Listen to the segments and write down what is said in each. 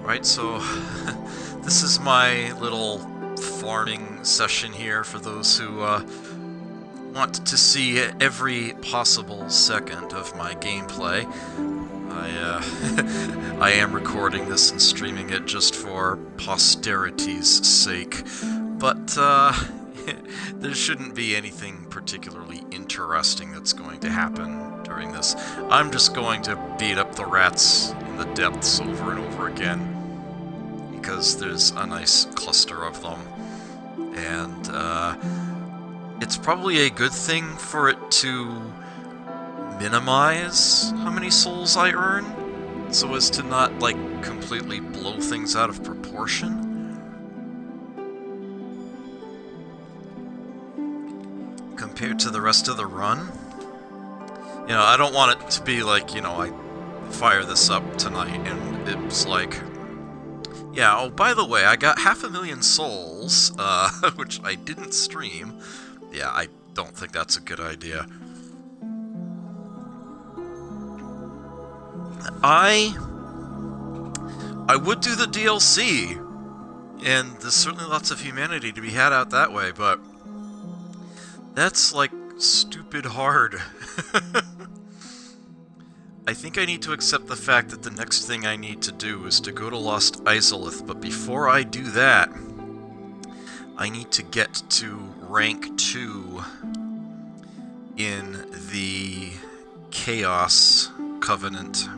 Right, so this is my little farming session here for those who want to see every possible second of my gameplay. I am recording this and streaming it just for posterity's sake, but there shouldn't be anything particularly interesting that's going to happen during this. I'm just going to beat up the rats in the depths over and over again, because there's a nice cluster of them, and it's probably a good thing for it to minimize how many souls I earn, so as to not, like, completely blow things out of proportion. Compared to the rest of the run. You know, I don't want it to be like, you know, I fire this up tonight and it's like, yeah, oh, by the way, I got 500,000 souls, which I didn't stream. Yeah, I don't think that's a good idea. I would do the DLC, and there's certainly lots of humanity to be had out that way, but that's, like, stupid hard. I think I need to accept the fact that the next thing I need to do is to go to Lost Izalith, but before I do that, I need to get to rank 2 in the Chaos Covenant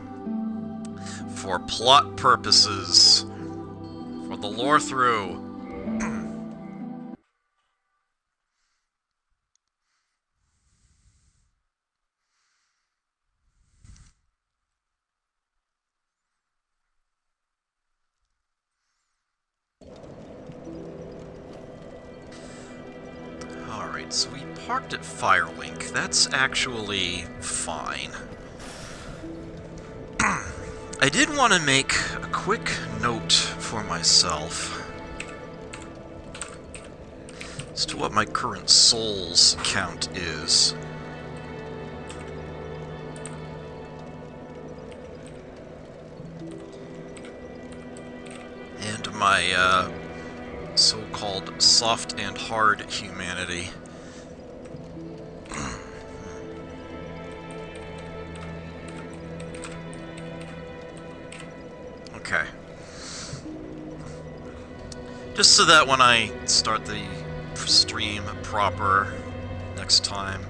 for plot purposes, for the lore through. Alright, so we parked at Firelink. That's actually fine. I did want to make a quick note for myself as to what my current souls count is. And my so-called soft and hard humanity. Okay. Just so that when I start the stream proper next time,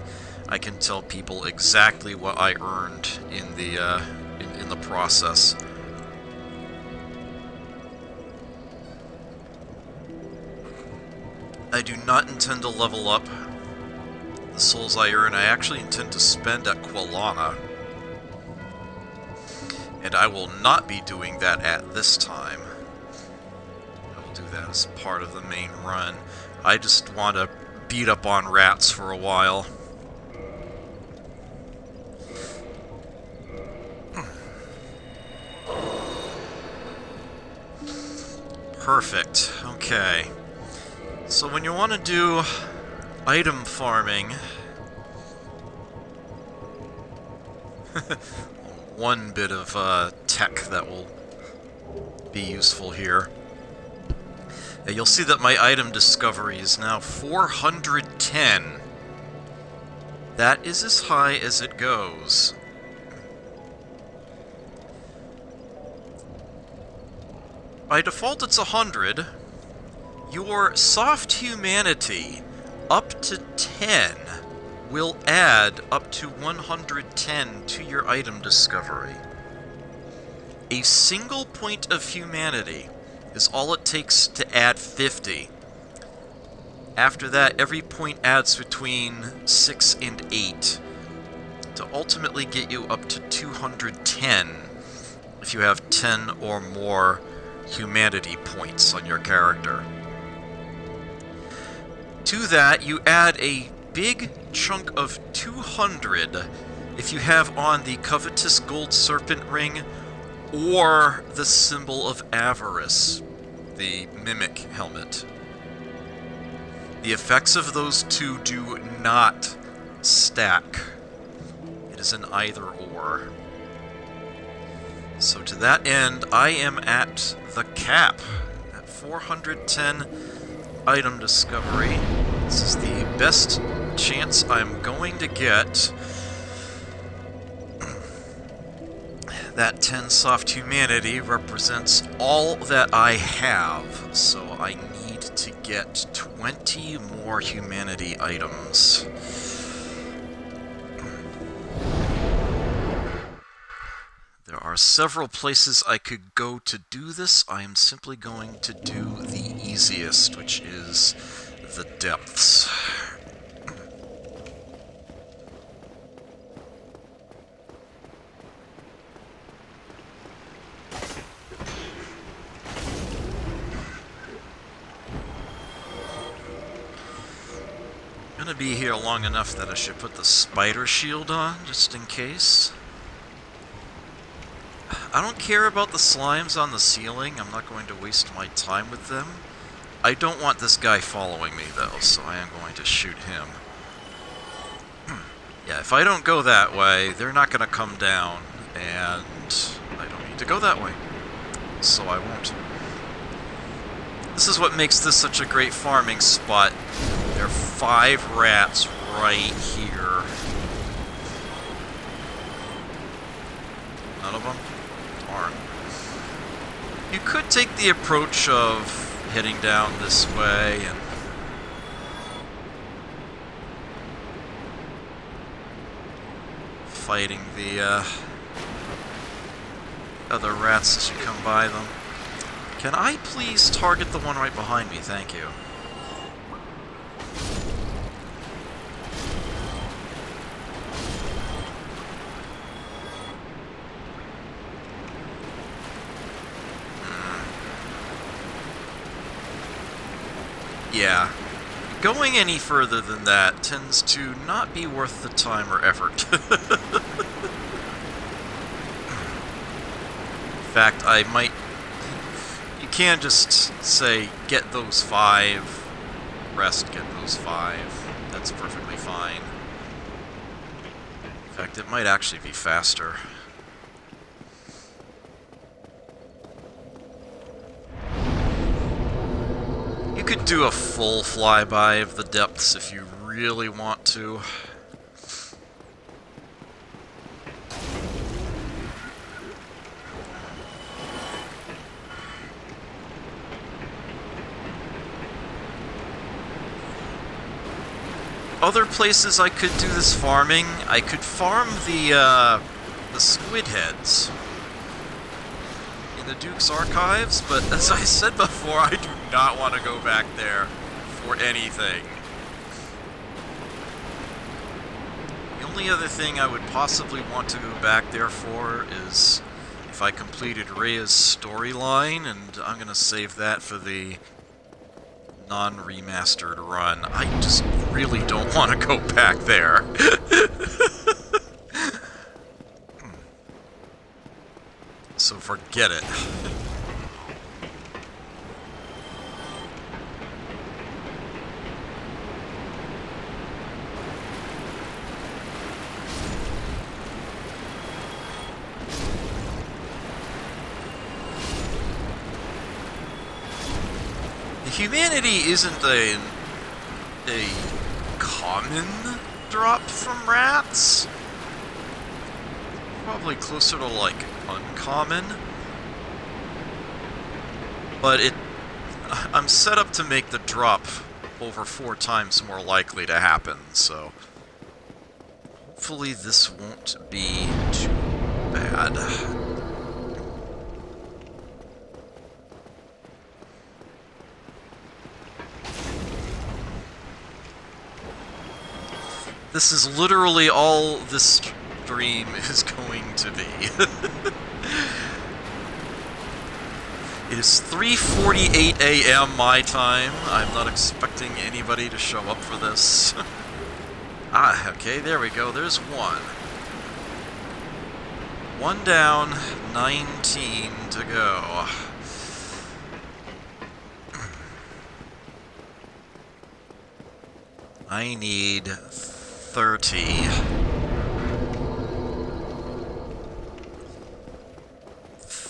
I can tell people exactly what I earned in the in the process. I do not intend to level up the souls I earn. I actually intend to spend at Quilana. And I will not be doing that at this time. I will do that as part of the main run. I just want to beat up on rats for a while. Perfect. Okay. So when you want to do item farming, one bit of tech that will be useful here. You'll see that my item discovery is now 410. That is as high as it goes. By default it's 100. Your soft humanity up to 10 will add up to 110 to your item discovery. A single point of humanity is all it takes to add 50. After that, every point adds between 6 and 8 to ultimately get you up to 210 if you have 10 or more humanity points on your character. To that, you add a big chunk of 200 if you have on the Covetous Gold Serpent Ring or the Symbol of Avarice, the Mimic Helmet. The effects of those two do not stack. It is an either-or. So to that end, I am at the cap, at 410 item discovery. This is the best chance I'm going to get. That 10 soft humanity represents all that I have, so I need to get 20 more humanity items. There are several places I could go to do this. I am simply going to do the easiest, which is the depths. I'm gonna be here long enough that I should put the spider shield on, just in case. I don't care about the slimes on the ceiling. I'm not going to waste my time with them. I don't want this guy following me, though, so I am going to shoot him. Yeah, if I don't go that way, they're not going to come down, and I don't need to go that way. So I won't. This is what makes this such a great farming spot. There are 5 rats right here. None of them? Darn. You could take the approach of heading down this way and fighting the other rats as you come by them. Can I please target the one right behind me? Thank you. Yeah, going any further than that tends to not be worth the time or effort. In fact, I might... You can just say, get those 5, rest, get those 5. That's perfectly fine. In fact, it might actually be faster. You could do a full flyby of the depths if you really want to. Other places I could do this farming, I could farm the squid heads in the Duke's Archives, but as I said before, I do not want to go back there for anything. The only other thing I would possibly want to go back there for is if I completed Rhea's storyline, and I'm going to save that for the non-remastered run. I just really don't want to go back there. So forget it. Humanity isn't a common drop from rats. Probably closer to, like, uncommon. But I'm set up to make the drop over 4 times more likely to happen, so hopefully this won't be too bad. This is literally all this stream is going to be. It is 3:48 a.m. my time. I'm not expecting anybody to show up for this. Ah, okay, there we go. There's one. 1 down, 19 to go. I need 30.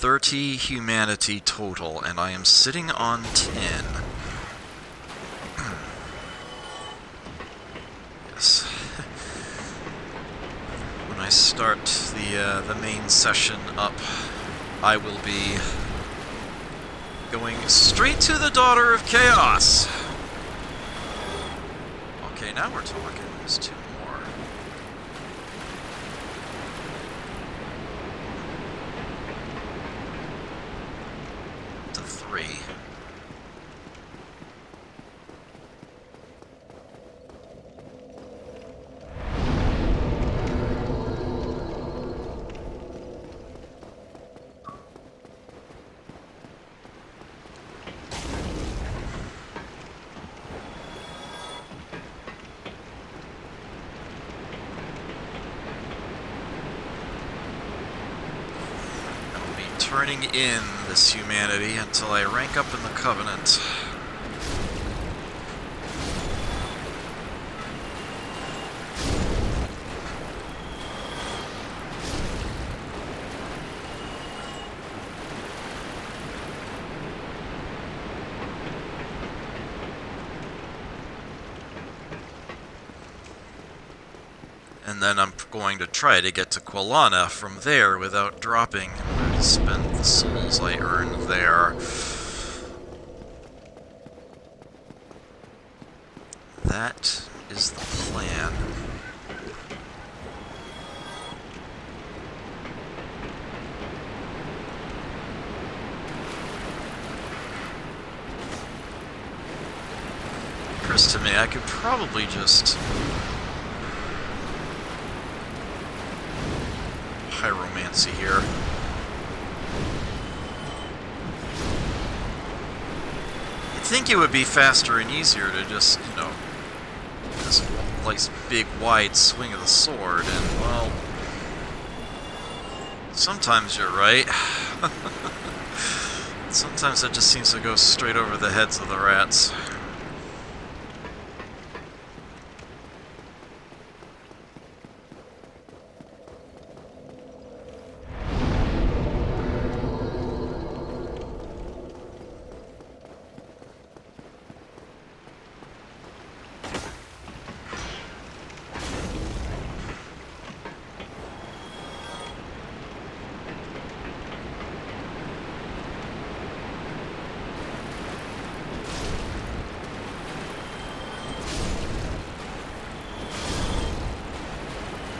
30 humanity total, and I am sitting on 10. Yes. When I start the main session up, I will be going straight to the Daughter of Chaos. Okay, now we're talking. There's 2 more. To 3. Turning in this humanity until I rank up in the Covenant. And then I'm going to try to get to Quilana from there without dropping. I'm going to spend the souls I earned there. That is the plan. It occurs to me I could probably just pyromancy here. You'd think it would be faster and easier to just, you know, this nice big wide swing of the sword, and well, sometimes you're right. Sometimes it just seems to go straight over the heads of the rats.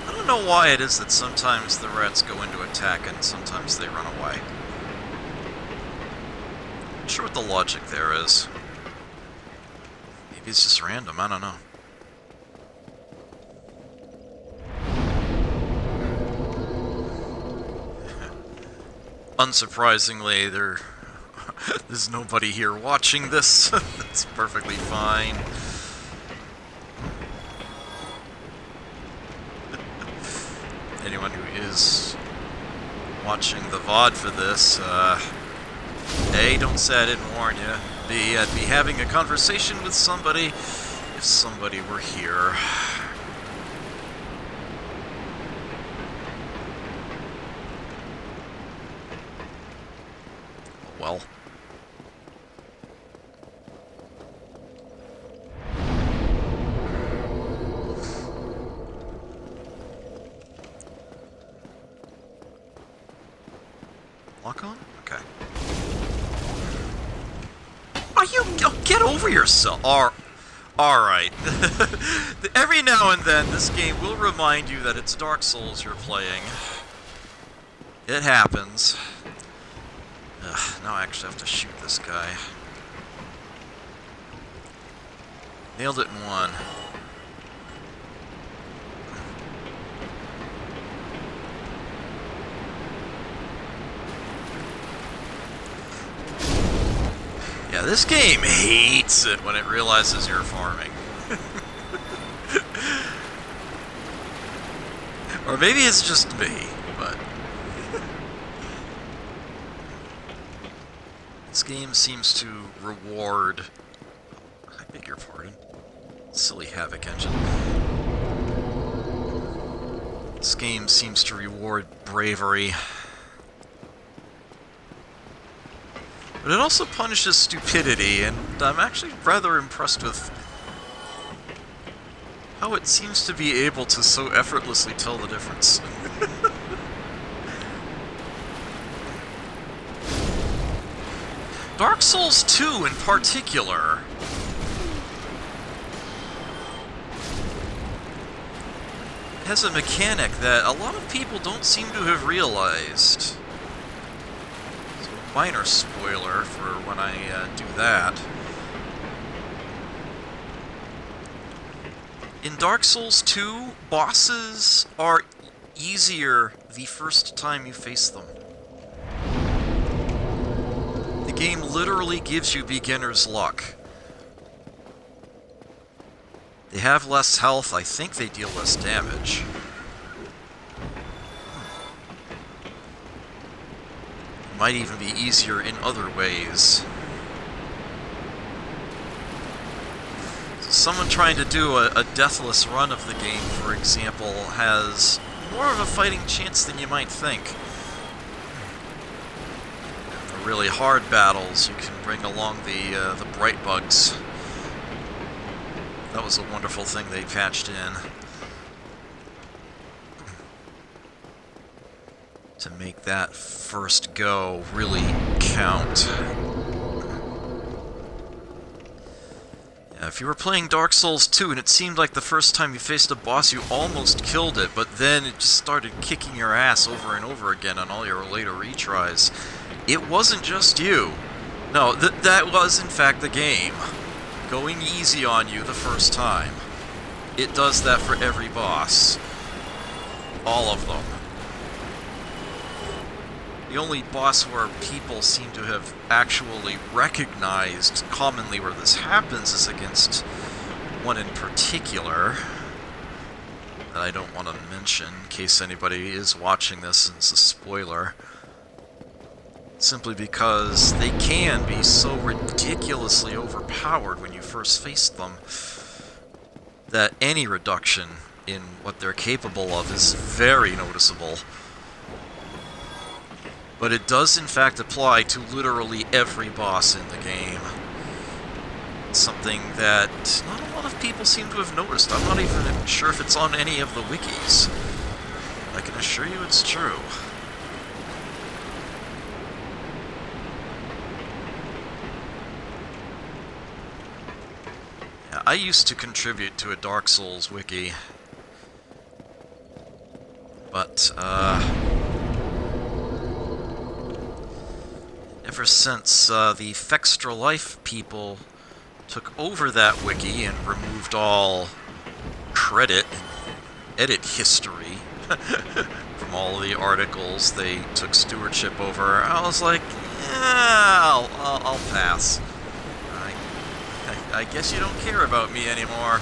I don't know why it is that sometimes the rats go into attack and sometimes they run away. Not sure what the logic there is. Maybe it's just random, I don't know. Unsurprisingly, there's nobody here watching this. That's perfectly fine. Anyone who is watching the VOD for this, A, don't say I didn't warn you. B, I'd be having a conversation with somebody if somebody were here. Well. Lock on? Okay. Are you... Oh, get over yourself! Alright. Every now and then, this game will remind you that it's Dark Souls you're playing. It happens. Ugh, now I actually have to shoot this guy. Nailed it in one. Yeah, this game hates it when it realizes you're farming. Or maybe it's just me, but... This game seems to reward... I beg your pardon. Silly Havoc engine. This game seems to reward bravery. But it also punishes stupidity, and I'm actually rather impressed with how it seems to be able to so effortlessly tell the difference. Dark Souls 2 in particular has a mechanic that a lot of people don't seem to have realized. So, minor spoiler for when I do that. In Dark Souls 2, bosses are easier the first time you face them. The game literally gives you beginner's luck. They have less health. I think they deal less damage. Might even be easier in other ways. Someone trying to do a deathless run of the game, for example, has more of a fighting chance than you might think. In the really hard battles, you can bring along the bright bugs. That was a wonderful thing they patched in to make that first go really count. Yeah, if you were playing Dark Souls 2 and it seemed like the first time you faced a boss you almost killed it, but then it just started kicking your ass over and over again on all your later retries, it wasn't just you. No, that was in fact the game going easy on you the first time. It does that for every boss. All of them. The only boss where people seem to have actually recognized commonly where this happens is against one in particular that I don't want to mention in case anybody is watching this and it's a spoiler. Simply because they can be so ridiculously overpowered when you first face them that any reduction in what they're capable of is very noticeable. But it does in fact apply to literally every boss in the game. It's something that not a lot of people seem to have noticed. I'm not even sure if it's on any of the wikis. I can assure you it's true. I used to contribute to a Dark Souls wiki, but ever since the Fextra Life people took over that wiki and removed all credit and edit history from all of the articles they took stewardship over, I was like, yeah, I'll pass. I guess you don't care about me anymore.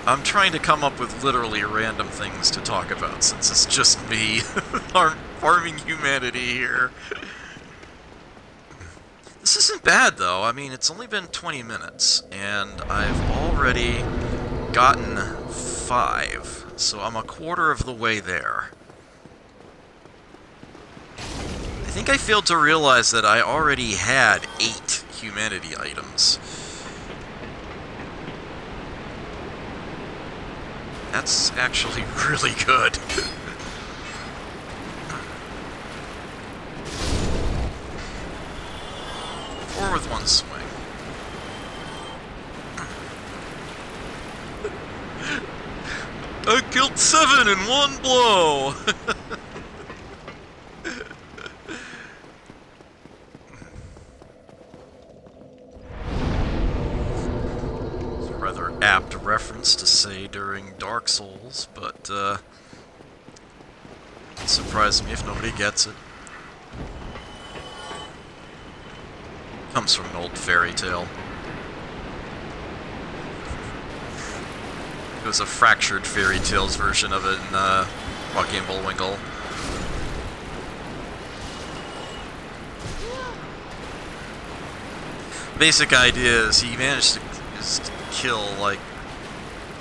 I'm trying to come up with literally random things to talk about, since it's just me farming humanity here. This isn't bad, though. I mean, it's only been 20 minutes, and I've already gotten 5, so I'm a quarter of the way there. I think I failed to realize that I already had 8 humanity items. That's actually really good. 4 with 1 swing. I killed 7 in 1 blow! It's a rather apt reference to say during Dark Souls, but it surprises me if nobody gets it. Comes from an old fairy tale. It was a fractured fairy tales version of it in Rocky and Bullwinkle. Basic idea is he managed to kill, like,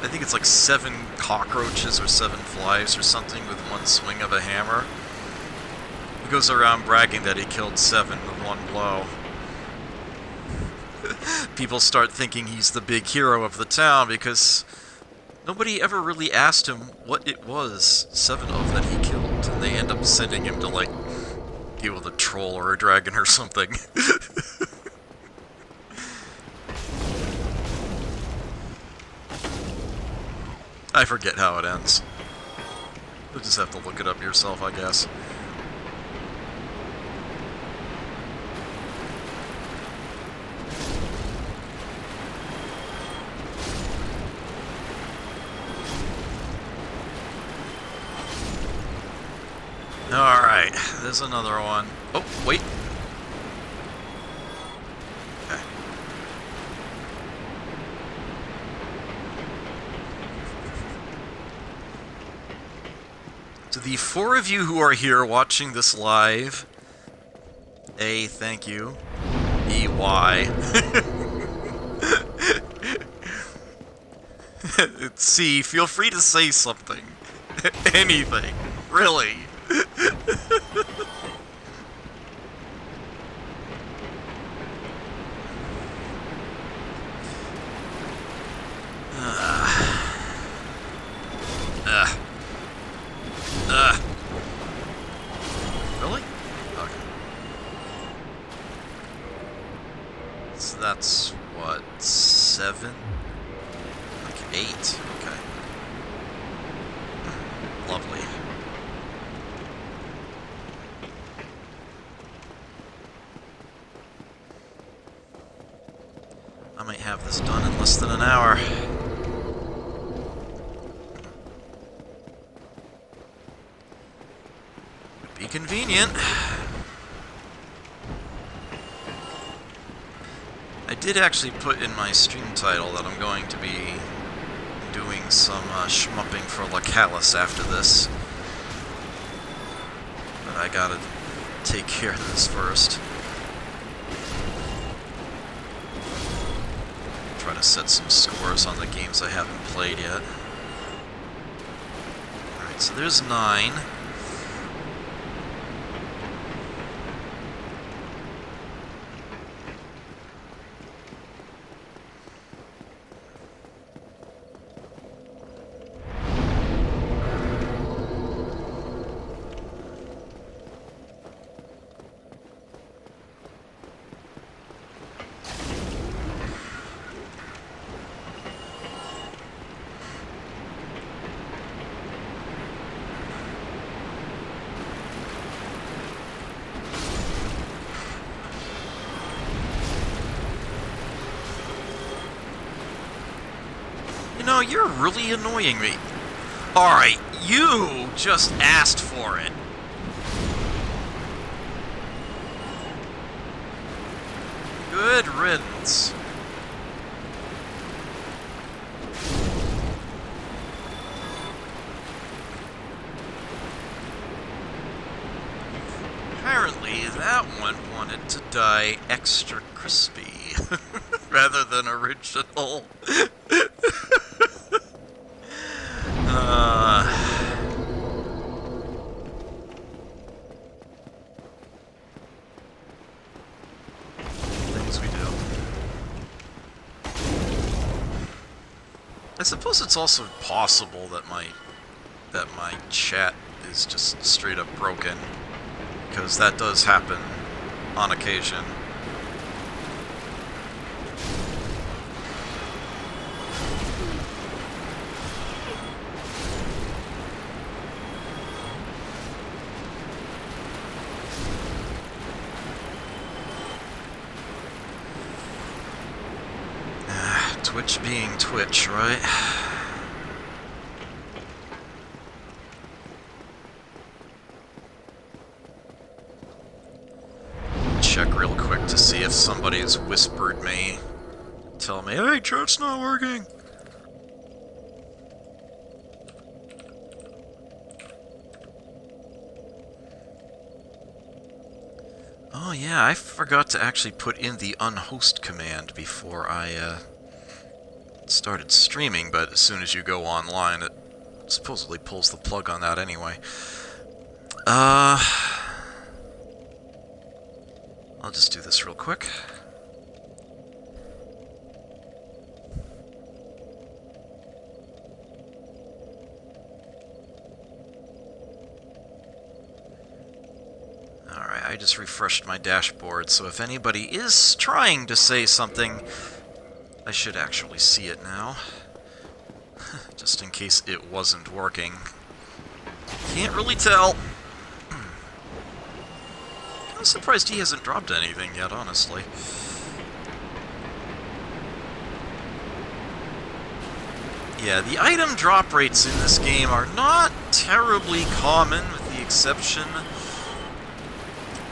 I think it's like 7 cockroaches or 7 flies or something with one swing of a hammer. He goes around bragging that he killed 7 with one blow. People start thinking he's the big hero of the town because nobody ever really asked him what it was 7 of that he killed, and they end up sending him to, like, deal with a troll or a dragon or something. I forget how it ends. You'll just have to look it up yourself, I guess. Alright, there's another one. Oh, wait. Okay. To the 4 of you who are here watching this live, A, thank you. B, why? C, feel free to say something. Anything. Really. Really? Okay. So that's what, 7? Like 8. Okay. Lovely. I might have this done in less than an hour. Would be convenient. I did actually put in my stream title that I'm going to be doing some shmupping for Localis after this. But I gotta take care of this first. Try to set some scores on the games I haven't played yet. Alright, so there's 9. You know, you're really annoying me. Alright, you just asked for it. Good riddance. Apparently, that one wanted to die extra crispy, rather than original. Things we do. I suppose it's also possible that my chat is just straight up broken, because that does happen on occasion. Twitch being Twitch, right? Check real quick to see if somebody's whispered me. Tell me, hey, chat's not working! Oh yeah, I forgot to actually put in the unhost command before I started streaming, but as soon as you go online, it supposedly pulls the plug on that anyway. I'll just do this real quick. Alright, I just refreshed my dashboard, so if anybody is trying to say something, I should actually see it now. Just in case it wasn't working. Can't really tell. I'm surprised he hasn't dropped anything yet, honestly. Yeah, the item drop rates in this game are not terribly common, with the exception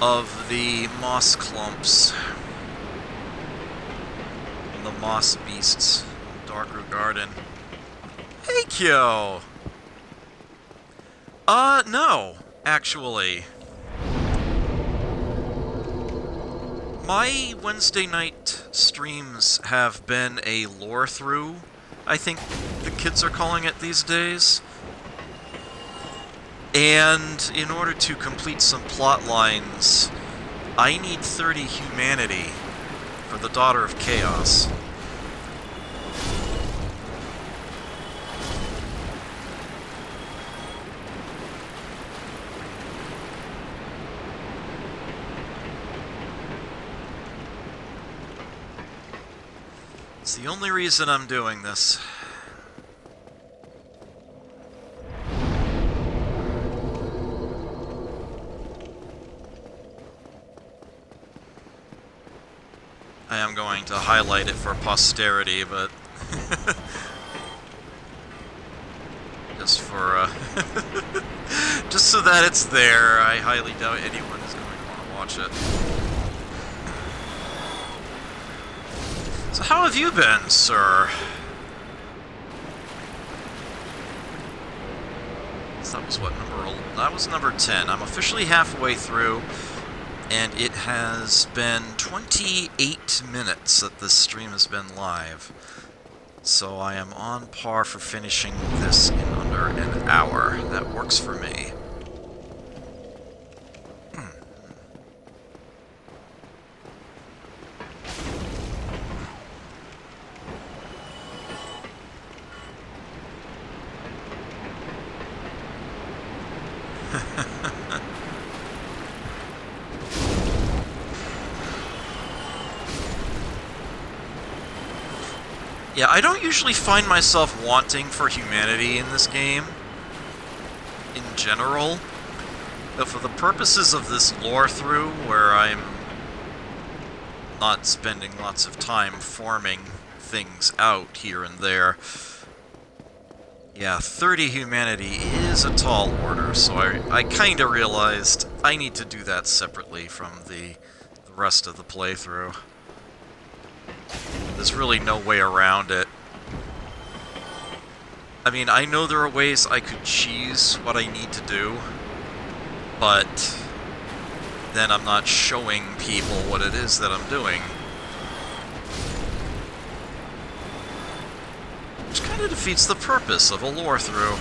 of the moss clumps. And the moss beasts. Darkroot Garden. Hey, Kyo! No, actually. My Wednesday night streams have been a lore-through, I think the kids are calling it these days. And in order to complete some plot lines, I need 30 humanity for the Daughter of Chaos. It's the only reason I'm doing this. I am going to highlight it for posterity, but just for just so that it's there. I highly doubt anyone is going to want to watch it. So how have you been, sir? So that was what, that was number 10. I'm officially halfway through, and it has been 28 minutes that this stream has been live. So I am on par for finishing this in under an hour. That works for me. Yeah, I don't usually find myself wanting for humanity in this game, in general, but for the purposes of this lore-through, where I'm not spending lots of time farming things out here and there, yeah, 30 humanity is a tall order, so I kinda realized I need to do that separately from the rest of the playthrough. There's really no way around it. I mean, I know there are ways I could cheese what I need to do, but then I'm not showing people what it is that I'm doing. Which kind of defeats the purpose of a lore-through.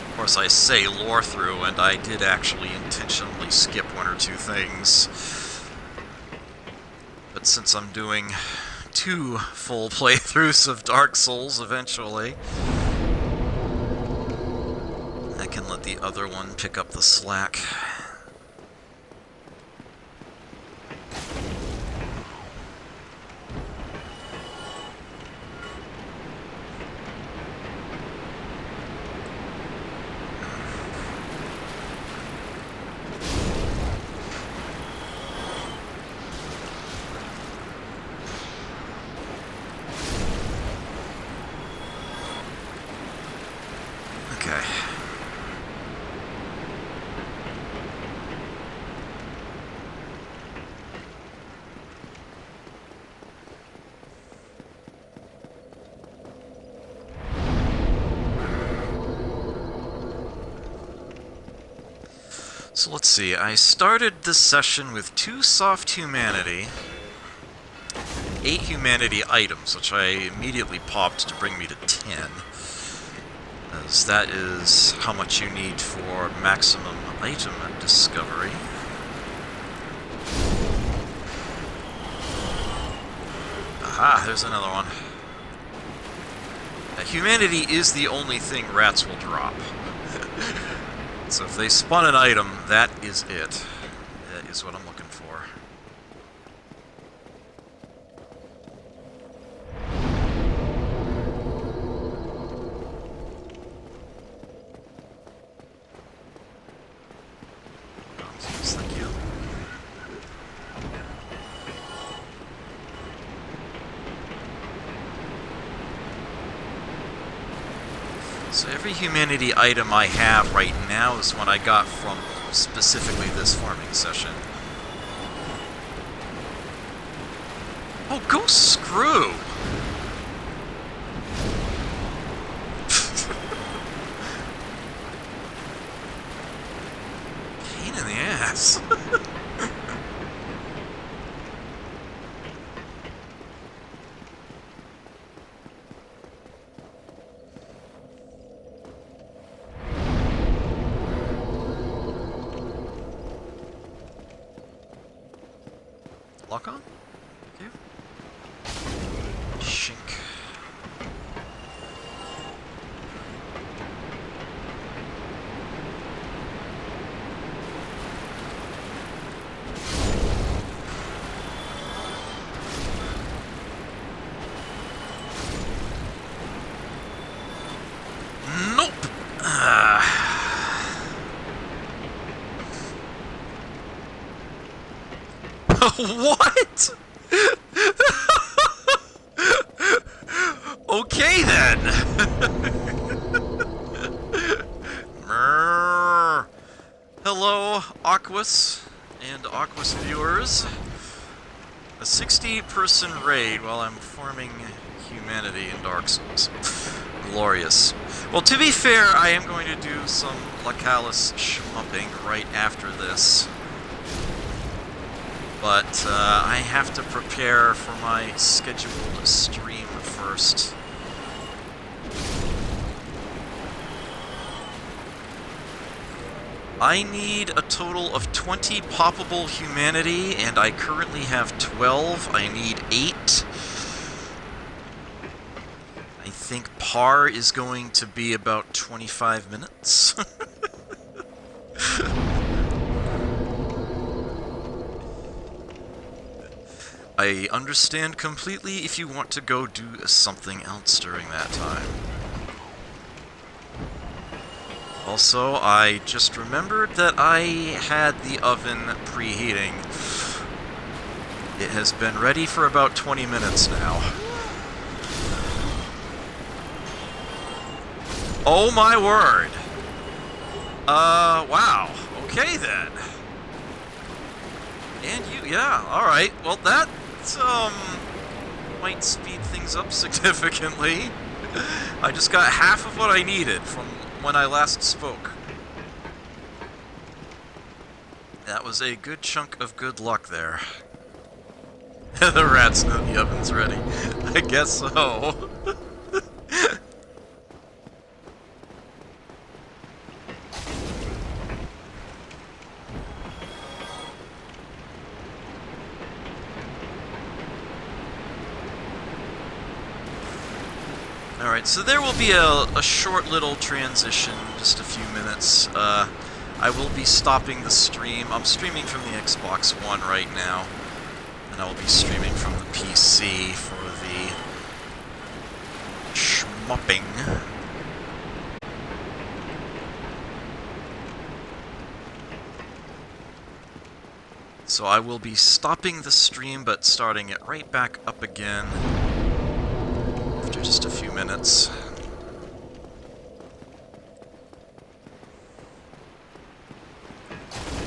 Of course, I say lore-through, and I did actually intentionally skip one or two things. But since I'm doing 2 full playthroughs of Dark Souls eventually, I can let the other one pick up the slack. So let's see, I started this session with 2 soft humanity, 8 humanity items, which I immediately popped to bring me to 10, as that is how much you need for maximum item discovery. Aha, there's another one. Humanity is the only thing rats will drop. So if they spawn an item, that is it. That is what I'm looking for. Thank you. So every humanity item I have right now is one I got from specifically this farming session. Oh, go screw! Pain in the ass. Lock on? Thank you. Shink. Nope! What? Okay then. Hello, Aquas and Aquas viewers. A 60-person raid while I'm farming humanity in Dark Souls. Glorious. Well, to be fair, I am going to do some Lacalis shmupping right after this. But I have to prepare for my scheduled stream first. I need a total of 20 poppable humanity, and I currently have 12. I need 8. I think par is going to be about 25 minutes. I understand completely if you want to go do something else during that time. Also, I just remembered that I had the oven preheating. It has been ready for about 20 minutes now. Oh my word! Wow. Okay then. And you, yeah, alright. Well, that might speed things up significantly. I just got half of what I needed from when I last spoke. That was a good chunk of good luck there. The rats know the oven's ready. I guess so. Alright, so there will be a short little transition, just a few minutes. I will be stopping the stream. I'm streaming from the Xbox One right now, and I will be streaming from the PC for the schmupping. So I will be stopping the stream, but starting it right back up again after just a few minutes.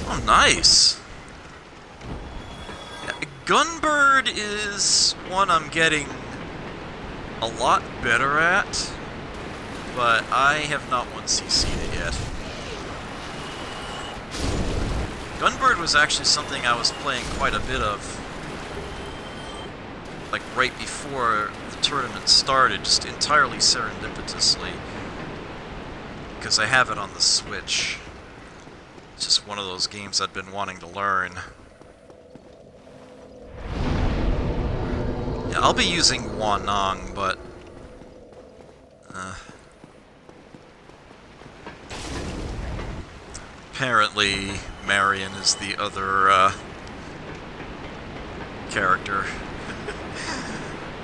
Oh, nice! Yeah, Gunbird is one I'm getting a lot better at, but I have not 1cc'd it yet. Gunbird was actually something I was playing quite a bit of, like right before the tournament started, just entirely serendipitously, because I have it on the Switch. It's just one of those games I'd been wanting to learn. Yeah, I'll be using Wanong, but... apparently, Marion is the other, character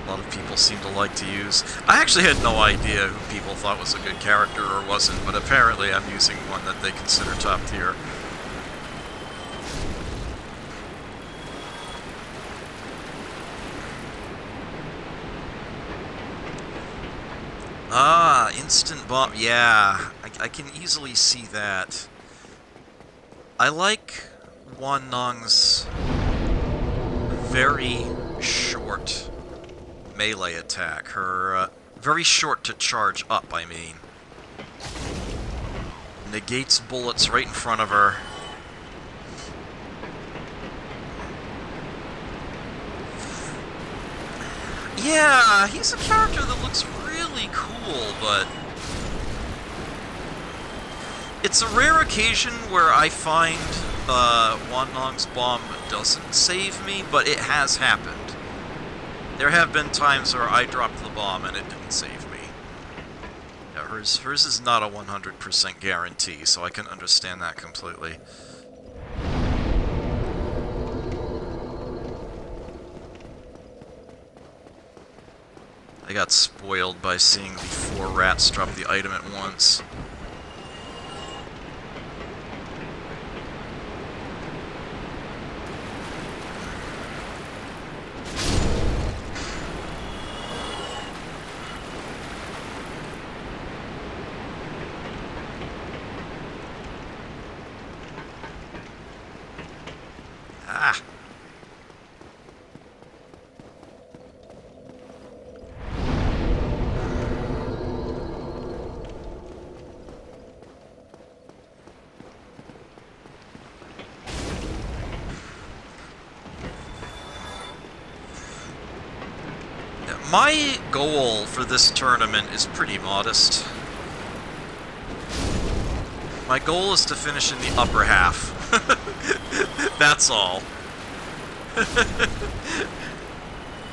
a lot of people seem to like to use. I actually had no idea who people thought was a good character or wasn't, but apparently I'm using one that they consider top tier. Ah, instant bomb. Yeah, I can easily see that. I like Wanong's very short melee attack. Her, very short to charge up, I mean. Negates bullets right in front of her. Yeah, he's a character that looks really cool, but... it's a rare occasion where I find Wanong's bomb doesn't save me, but it has happened. There have been times where I dropped the bomb and it didn't save me. Yeah, hers is not a 100% guarantee, so I can understand that completely. I got spoiled by seeing the 4 rats drop the item at once. Ah! My goal for this tournament is pretty modest. My goal is to finish in the upper half. That's all.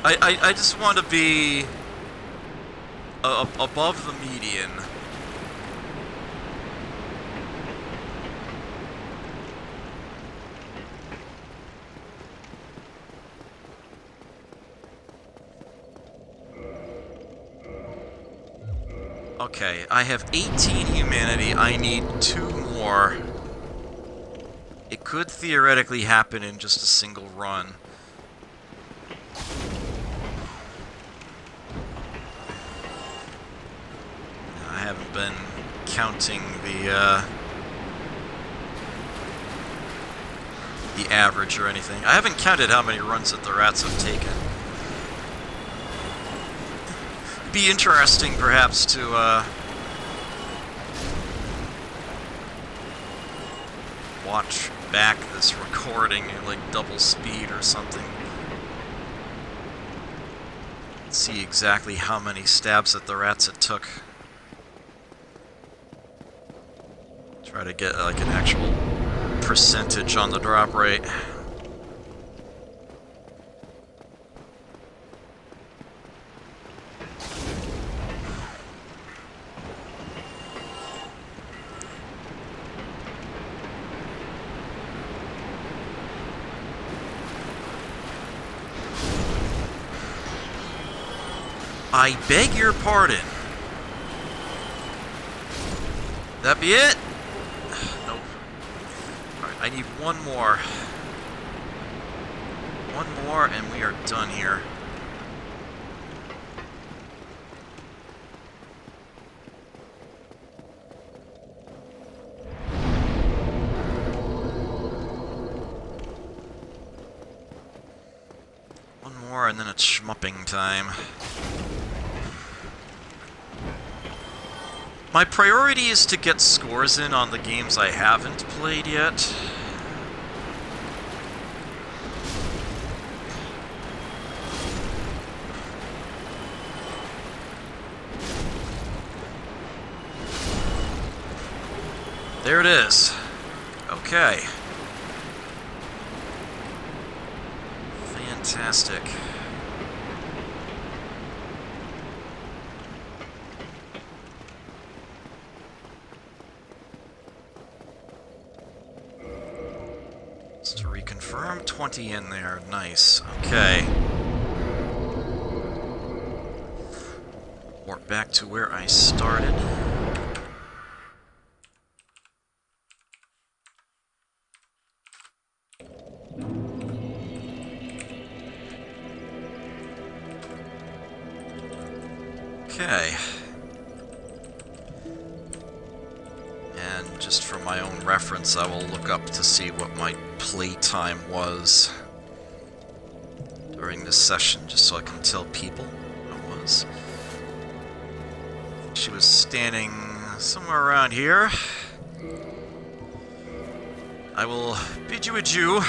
I just want to be above the median. Okay, I have 18 humanity. I need 2 more. It could theoretically happen in just a single run. I haven't been counting the average or anything. I haven't counted how many runs that the rats have taken. Be interesting, perhaps, to watch back this recording at like double speed or something. See exactly how many stabs at the rats it took. Try to get like an actual percentage on the drop rate. I beg your pardon. That be it? Nope. Alright, I need one more. One more and we are done here. One more and then it's schmupping time. My priority is to get scores in on the games I haven't played yet. There it is. Okay. Fantastic. Just to reconfirm, 20 in there. Nice. Okay. Warp back to where I started. Okay. And just for my own reference, I will look up to see what my playtime was during this session, just so I can tell people what it was. She was standing somewhere around here. I will bid you adieu.